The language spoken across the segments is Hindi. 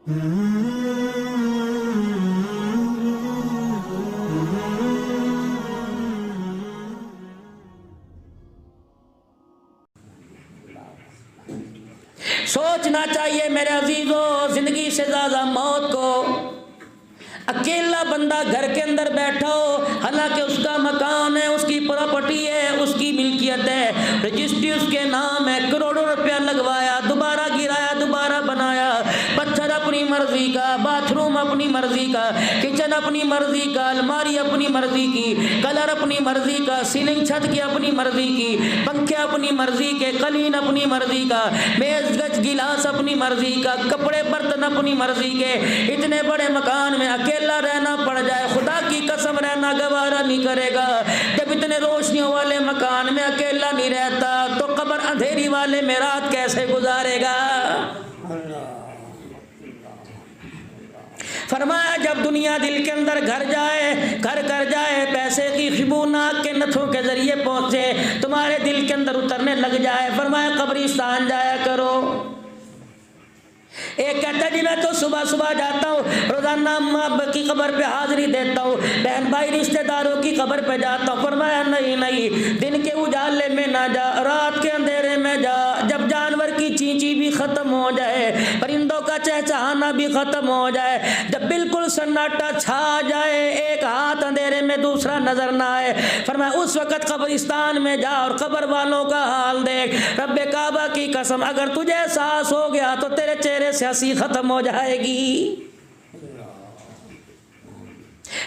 सोचना चाहिए मेरे अजीजों, जिंदगी से ज्यादा मौत को। अकेला बंदा घर के अंदर बैठा हो, हालांकि उसका मकान है, उसकी प्रॉपर्टी है, उसकी मिल्कियत है, रजिस्ट्री उसके नाम है, करोड़ों रुपया लगवाया, दोबारा गिराया, दोबारा बनाया, पत्थर अपनी मर्जी का, बाथरूम अपनी मर्जी का, किचन अपनी मर्जी का, अलमारी अपनी मर्जी की, कलर अपनी मर्जी का, सीलिंग छत की अपनी मर्जी की, पंखे अपनी मर्जी के, कलीन अपनी मर्जी का, मेज गज गिलास अपनी मर्जी का, कपड़े बर्तन अपनी मर्जी के। इतने बड़े मकान में अकेला रहना पड़ जाए, खुदा की कसम रहना गवारा नहीं करेगा। जब इतने रोशनियों वाले मकान में अकेला नहीं रहता तो कब्र अंधेरी वाले में रात कैसे गुजारेगा। फरमाया जब दुनिया दिल के अंदर घर कर जाए, पैसे की खुशबू नाक के नथों के जरिए पहुंचे, तुम्हारे दिल के अंदर उतरने लग जाए, फरमाया कब्रिस्तान जाया करो। एक कहता जी मैं तो सुबह सुबह जाता हूँ, रोजाना अम्मा की कब्र पे हाजिरी देता हूँ, बहन भाई रिश्तेदारों की कब्र पे जाता हूँ। फरमाया नहीं नहीं, दिन के उजाले में ना जा, रात के अंधेरे में जा। जब जानवर की चींची भी खत्म हो जाए, परिंदों का चहचहाना भी खत्म हो जाए, जब बिल्कुल सन्नाटा छा जाए, एक हाथ अंधेरे में दूसरा नजर ना आए, फरमाया उस वक्त कब्रिस्तान में जा और कब्र वालों का हाल देख। रब्बे काबा की कसम, अगर तुझे एहसास हो गया तो तेरे चेहरे से हंसी खत्म हो जाएगी।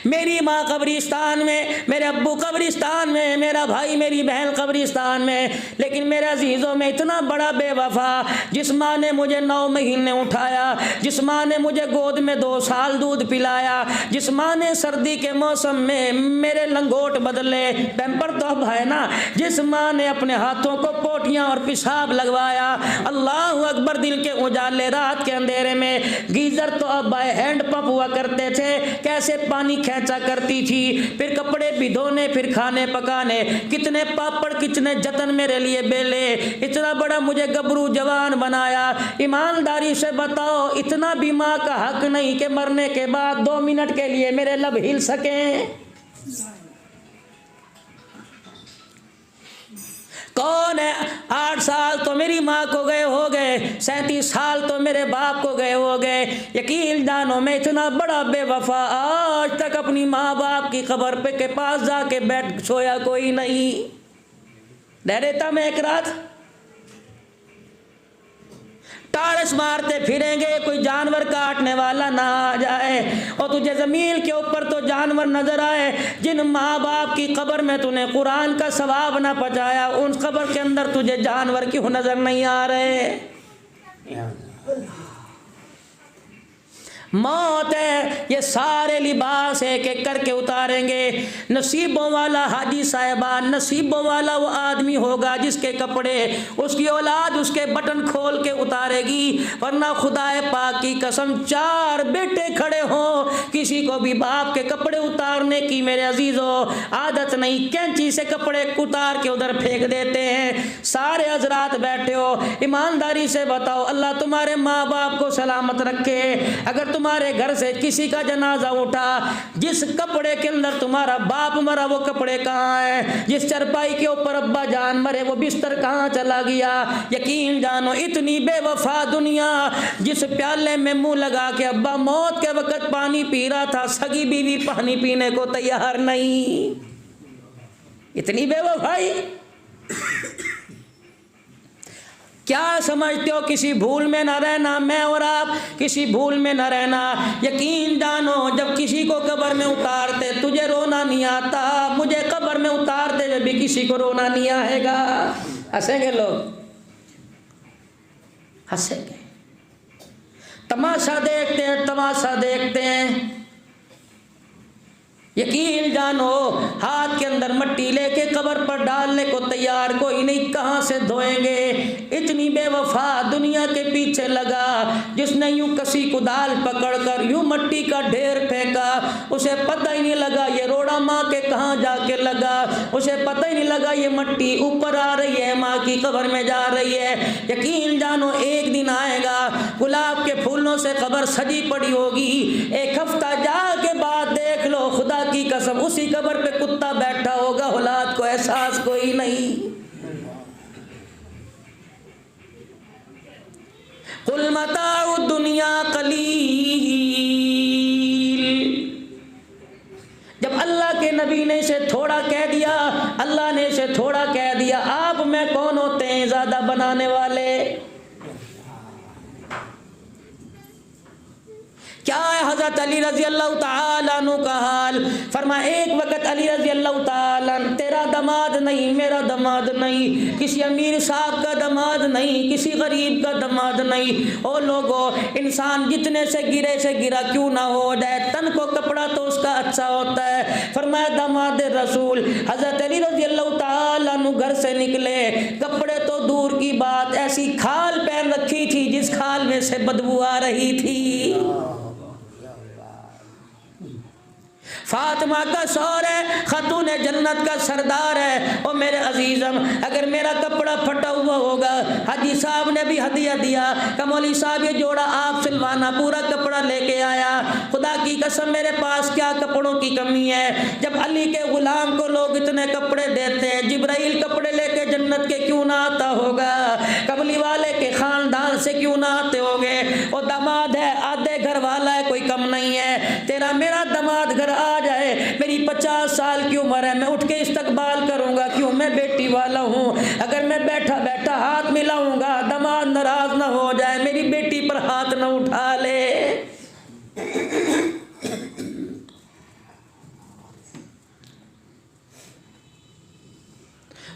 मेरी माँ कब्रिस्तान में, मेरे अब्बू कब्रिस्तान में, मेरा भाई मेरी बहन कब्रिस्तान में, लेकिन मेरे अजीजों में इतना बड़ा बेवफा, जिस माँ ने मुझे 9 महीने उठाया, जिस माँ ने मुझे गोद में 2 साल दूध पिलाया, जिस माँ ने सर्दी के मौसम में मेरे लंगोट बदले, पैम्पर तो अब है ना, जिस माँ ने अपने हाथों को पोटियाँ और पेशाब लगवाया। अल्लाह अकबर, दिल के उजाले रात के अंधेरे में, गीजर तो अब हैंड पंप हुआ करते थे, कैसे पानी खींचा करती थी, फिर कपड़े भिगोने, फिर खाने पकाने, कितने पापड़ कितने जतन मेरे लिए बेले, इतना बड़ा मुझे गबरू जवान बनाया। ईमानदारी से बताओ, इतना भी माँ का हक नहीं कि मरने के बाद 2 मिनट के लिए मेरे लब हिल सकें। कौन है? 8 साल तो मेरी माँ को गए हो गए, 37 साल तो मेरे बाप को गए हो गए। यकीन जानो मैं इतना बड़ा बेवफा आज तक अपनी माँ बाप की कब्र पे के पास जाके बैठ सोया कोई नहीं। रह रहता मैं एक रात, टारस मारते फिरेंगे, कोई जानवर काटने वाला ना आ जाए, और तुझे जमीन के ऊपर तो जानवर नजर आए, जिन माँ बाप की कब्र में तूने कुरान का सवाब ना पहुंचाया, उन कब्र के अंदर तुझे जानवर क्यों नजर नहीं आ रहे। मौत है, ये सारे लिबास एक एक करके उतारेंगे। नसीबों वाला हाजी साहिबान, नसीबों वाला वो आदमी होगा जिसके कपड़े उसकी औलाद उसके बटन खोल के उतारेगी, वरना खुदाए पाक की कसम 4 बेटे खड़े हों, किसी को भी बाप के कपड़े उतारने की मेरे अजीजों आदत नहीं, कैंची से कपड़े उतार के उधर फेंक देते हैं। सारे हजरात बैठे हो, ईमानदारी से बताओ, अल्लाह तुम्हारे माँ बाप को सलामत रखे। अगर तुम्हारे घर से किसी का जनाजा उठा, जिस कपड़े के अंदर तुम्हारा बाप मरा वो कपड़े कहाँ है, जिस चरपाई के ऊपर अब्बा जान मरे वो बिस्तर कहाँ चला गया। यकीन जानो इतनी बेवफा दुनिया, जिस प्याले में मुंह लगा के अब्बा मौत के वक्त पानी पी रहा था, सगी बीवी पानी पीने को तैयार नहीं। इतनी बेवफाई। क्या समझते हो किसी भूल में न रहना, मैं और आप किसी भूल में न रहना। यकीन जानो जब किसी को कब्र में उतारते तुझे रोना नहीं आता, मुझे कब्र में उतारते हुए भी किसी को रोना नहीं आएगा। हंसेंगे लोग, हंसेंगे। तमाशा देखते हैं, तमाशा देखते हैं। यकीन जानो हाथ के अंदर मट्टी लेके कब्र पर डालने को तैयार कोई नहीं, कहां से धोएंगे। इतनी बेवफा दुनिया के पीछे लगा, जिसने यूं कसी कुदाल पकड़कर यूं मट्टी का ढेर फेंका, उसे पता ही नहीं लगा ये रोड़ा माँ के कहां जाके लगा, उसे पता ही नहीं लगा ये मट्टी ऊपर आ रही है, माँ की कब्र में जा रही है। यकीन जानो एक दिन आएगा, गुलाब के फूलों कफनों से कब्र सजी पड़ी होगी। एक हफ्ता जाके बाद देख लो, खुदा की कसम उसी कब्र पे कुत्ता बैठा होगा, औलाद को एहसास कोई नहीं। कुल मताउ दुनिया कलील। जब अल्लाह के नबी ने इसे थोड़ा कह दिया, अल्लाह ने इसे थोड़ा कह दिया, आप में कौन होते हैं ज्यादा बनाने वाले? क्या है हजरत अली रजी अल्लाह ताला अन्हु का हाल? फरमा एक वक्त अली रजी अल्लाह ताला, तेरा दमाद नहीं, मेरा दमाद नहीं, किसी अमीर साहब का दमाद नहीं, किसी गरीब का दमाद नहीं। ओ लोगों, इंसान जितने से गिरा क्यों ना हो जाए, तन को कपड़ा तो उसका अच्छा होता है। फरमाया दमाद रसूल हजरत अली रजी अल्लाह ताला अन्हु घर से निकले, कपड़े तो दूर की बात, ऐसी खाल पहन रखी थी जिस खाल में से बदबू आ रही थी। फातिमा का शौहर है, खातून जन्नत का सरदार है। और मेरे अजीजम, अगर मेरा कपड़ा फटा हुआ होगा, हाजी साहब ने भी हदिया दिया कि मौली साहब ये जोड़ा आप सिलवाना, पूरा कपड़ा लेके आया। खुदा की कसम मेरे पास क्या कपड़ों की कमी है। जब अली के गुलाम को लोग इतने कपड़े देते हैं, जिब्राइल कपड़े लेके जन्नत के क्यों ना आता होगा? कमली वाले के खानदान से क्यों ना आते होंगे? और दामाद है, आधे घर वाला है, कोई कम नहीं है। तेरा मेरा दामाद घर आ जाए, मेरी 50 साल की उम्र है, मैं उठ के इस्तकबाल करूंगा, क्यों? मैं बेटी वाला हूँ। अगर मैं बैठा बैठा हाथ मिलाऊंगा, दामाद नाराज ना हो जाए, मेरी बेटी पर हाथ ना उठा ले।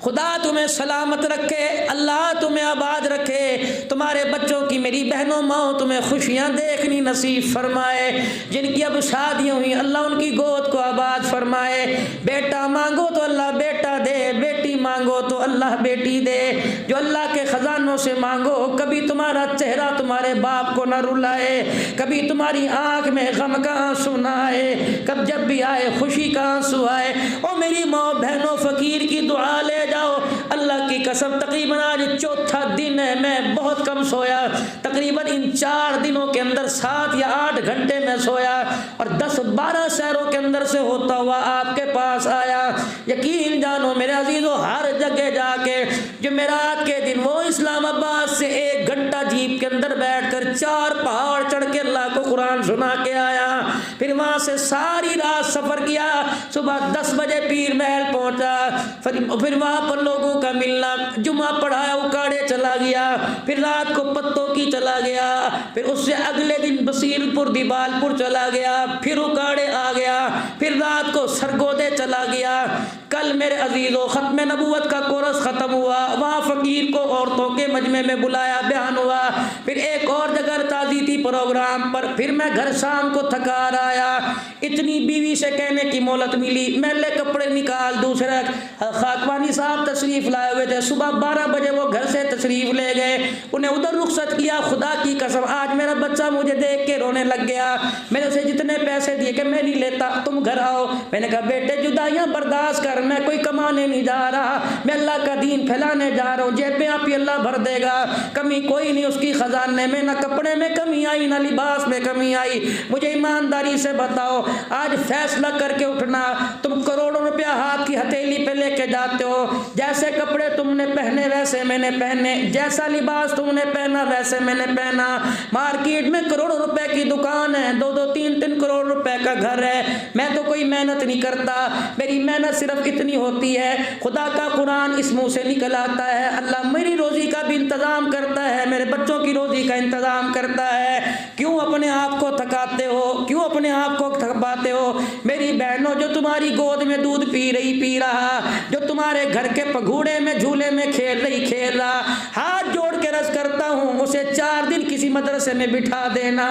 खुदा तुम्हें सलामत रखे, अल्लाह तुम्हें आबाद रखे, तुम्हारे बच्चों की, मेरी बहनों माओ तुम्हें खुशियाँ देखनी नसीब फरमाए। जिनकी अब शादियाँ हुई, अल्लाह उनकी गोद को आबाद फरमाए। बेटा मांगो तो अल्लाह बेटा दे, बेटी मांगो तो अल्लाह बेटी दे। जो अल्लाह के खजानों से मांगो, कभी तुम्हारा चेहरा तुम्हारे बाप को न रुलाए, कभी तुम्हारी आँख में गम का आंसू न आए, कब जब भी आए खुशी का आंसू आए। और मेरी माँ बहनों, फकीर की दुआ ले जाओ। अल्लाह की कसम तकरीबन आज चौथा दिन है, मैं बहुत कम सोया, तकरीबन इन 4 दिनों के अंदर 7 या 8 घंटे में सोया, और 10-12 शहरों के अंदर से होता हुआ आपके पास आया। यकीन जानो मेरे अजीजों, हर जगह जाके जुमेरात के दिन वो इस्लामाबाद से 1 घंटा जीप के अंदर बैठकर 4 पहाड़ चढ़ के अल्लाह को कुरान सुना के आया। फिर वहां से सारी रात सफर किया, सुबह 10 बजे पीर महल पहुंचा, फिर वहां पर लोगों का मिलना, जुमा पढ़ाया, उकाड़े चला गया, फिर रात को पत्तों की चला गया, फिर उससे अगले दिन बसीरपुर दीवालपुर चला गया, फिर उकाड़े आ गया, फिर रात को सरगोदे चला गया। कल मेरे अजीजों खत्म नबूवत का कोरस खत्म हुआ, वहाँ फकीर को औरतों के मजमे में बुलाया, बयान हुआ। फिर एक और जगह ताज़ी थी प्रोग्राम पर, फिर मैं घर शाम को थकार आया। इतनी बीवी से कहने की मोहलत मिली, मैले कपड़े निकाल, दूसरा खाकवानी साहब तशरीफ लाए हुए थे, सुबह 12 बजे वो घर से तशरीफ ले गए, उन्हें उधर रुखसत किया। खुदा की कसम आज मेरा बच्चा मुझे देख के रोने लग गया। मैंने उसे जितने पैसे दिए कि मैं नहीं लेता, तुम घर आओ। मैंने कहा बेटे जुदाइयाँ बर्दाश्त कर, मैं कोई कमाने नहीं जा रहा, मैं अल्लाह का दीन फैलाने जा रहा हूँ, जेबें आप ही अल्लाह भर देगा, कमी कोई नहीं उसकी खजाने में, ना कपड़े में कमी आई ना लिबास में कमी आई। मुझे ईमानदारी से बताओ, आज फैसला करके उठना, तुम करोड़ों रुपया हाथ की हथेली पे लेके जाते हो, जैसे कपड़े तुमने पहने वैसे मैंने पहने, जैसा लिबास तुमने पहना वैसे मैंने पहना। मार्केट में करोड़ों रुपए की दुकान है, 2-2, 3-3 करोड़ रुपए का घर है, मैं तो कोई मेहनत नहीं करता, मेरी मेहनत सिर्फ इतनी होती है, खुदा का कुरान इस मुंह से निकल आता है, अल्लाह मेरी रोजी का भी इंतजाम करता है, मेरे बच्चों की रोजी का इंतजाम करता है। क्यों अपने आप को थकाते हो, क्यों अपने आप को थकवाते हो? मेरी बहनों, जो तुम्हारी गोद में दूध पी रहा, जो तुम्हारे घर के पगूड़े में झूले में खेल रहा, हाथ जोड़ के रस करता हूँ, उसे 4 दिन किसी मदरसे में बिठा देना।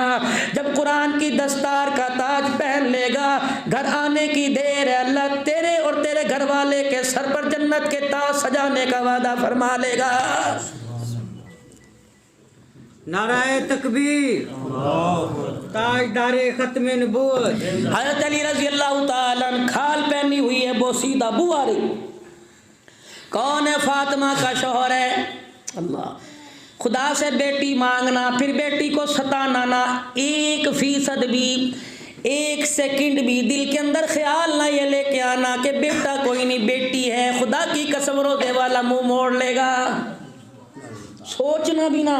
जब कुरान की दस्तार का ताज पहन लेगा, घर आने की देर है, अल्लाह तेरे और तेरे घर वाले के सर पर जन्नत के ताज सजाने का वादा फरमा लेगा। नाराए तकबीर, ताजदारे खत्म नबूवत। हज़रत अली रज़ी अल्लाह ताला अन्हु खाल पहनी हुई है, बोसीदा बुआरी। कौन है? फातिमा का शौहर है। अल्लाह, खुदा से बेटी मांगना, फिर बेटी को सताना ना, 1% भी, 1 सेकंड भी दिल के अंदर ख्याल ना ये लेके आना कि बेटा कोई नहीं, बेटी है, खुदा की कसम रोज़े वाला मुंह मोड़ लेगा, सोचना भी ना।